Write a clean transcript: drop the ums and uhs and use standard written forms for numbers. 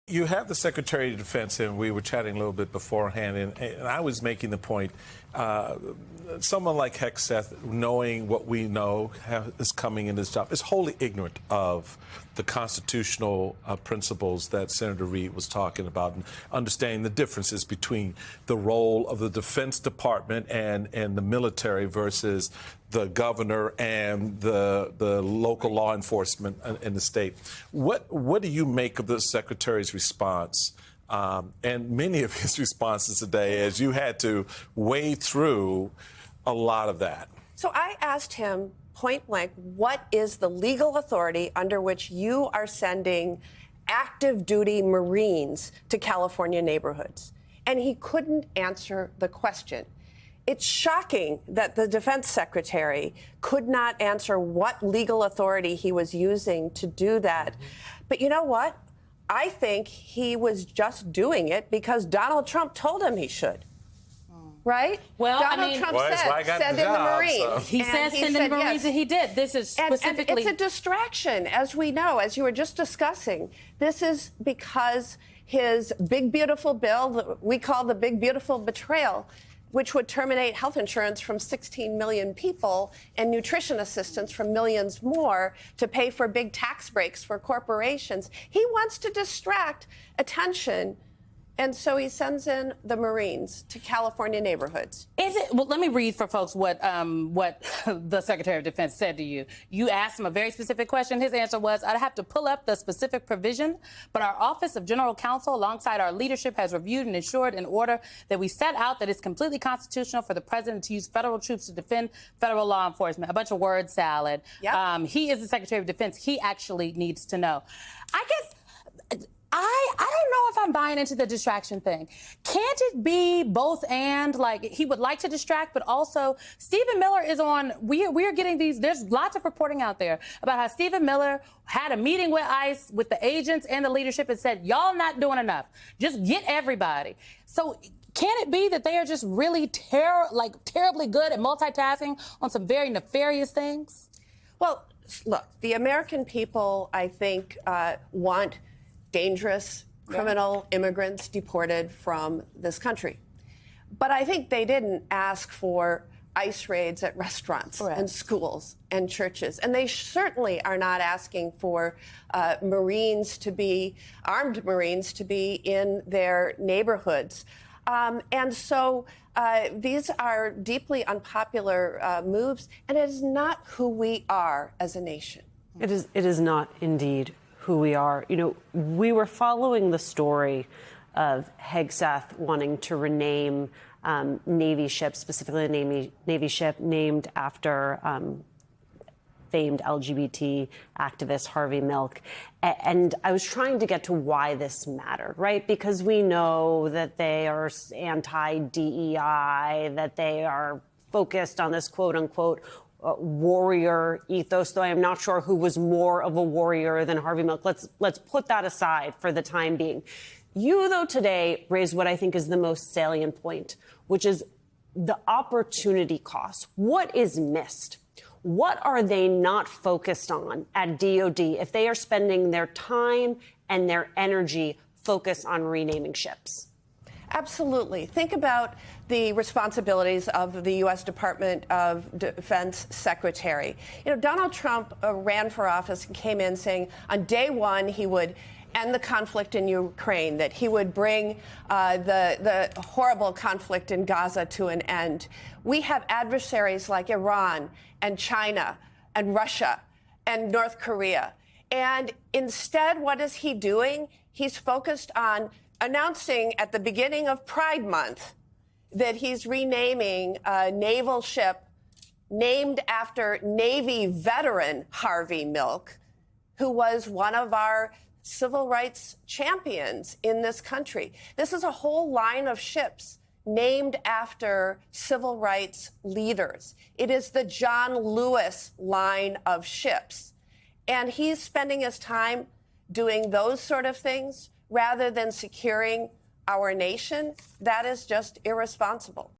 You have the Secretary of Defense, and we were chatting a little bit beforehand, and I was making the point, someone like Hegseth, knowing what we know is coming in his job, is wholly ignorant of the constitutional principles that Senator Reid was talking about, and understanding the differences between the role of the Defense Department and the military versus the governor and the local law enforcement in the state. What do you make of the Secretary's response and many of his responses today as you had to wade through a lot of that? So I asked him point blank, what is the legal authority under which you are sending active duty Marines to California neighborhoods? And he couldn't answer the question. It's shocking that the defense secretary could not answer what legal authority he was using to do that. But you know what? I think he was just doing it because Donald Trump told him he should. Right? Well, Donald Trump said, send in the Marines. He said send in the Marines, and he did. This is specifically... And it's a distraction, as we know, as you were just discussing. This is because his big, beautiful bill, that we call the big, beautiful betrayal, which would terminate health insurance from 16 million people and nutrition assistance from millions more to pay for big tax breaks for corporations. He wants to distract attention. And so he sends in the Marines to California neighborhoods. Well, let me read for folks what the Secretary of Defense said to you. You asked him a very specific question. His answer was, I'd have to pull up the specific provision, but our Office of General Counsel, alongside our leadership, has reviewed and ensured in order that we set out that it's completely constitutional for the president to use federal troops to defend federal law enforcement. A bunch of word salad. Yep. He is the Secretary of Defense. He actually needs to know. I guess... I don't know if I'm buying into the distraction thing. Can't it be both and? Like, he would like to distract, but also Stephen Miller is on. We're getting these. There's lots of reporting out there about how Stephen Miller had a meeting with ICE, with the agents and the leadership, and said, y'all not doing enough. Just get everybody. So can it be that they are just really terribly good at multitasking on some very nefarious things? Well, look, the American people, I think, want dangerous criminal immigrants deported from this country. But I think they didn't ask for ICE raids at restaurants and schools and churches. And they certainly are not asking for armed Marines to be in their neighborhoods. And so these are deeply unpopular moves, and it is not who we are as a nation. It is not indeed who we are. You know, we were following the story of Hegseth wanting to rename Navy ships, specifically a Navy ship named after famed LGBT activist Harvey Milk. And I was trying to get to why this mattered, right? Because we know that they are anti-DEI, that they are focused on this quote unquote warrior ethos, though I am not sure who was more of a warrior than Harvey Milk. Let's put that aside for the time being. You, though, today raised what I think is the most salient point, which is the opportunity cost. What is missed? What are they not focused on at DOD if they are spending their time and their energy focused on renaming ships? Absolutely. Think about the responsibilities of the U.S. Department of Defense Secretary. You know, Donald Trump ran for office and came in saying on day one he would end the conflict in Ukraine, that he would bring the horrible conflict in Gaza to an end. We have adversaries like Iran and China and Russia and North Korea. And instead, what is he doing? He's focused on announcing at the beginning of Pride Month that he's renaming a naval ship named after Navy veteran Harvey Milk, who was one of our civil rights champions in this country. This is a whole line of ships named after civil rights leaders. It is the John Lewis line of ships. And he's spending his time doing those sort of things rather than securing our nation. That is just irresponsible.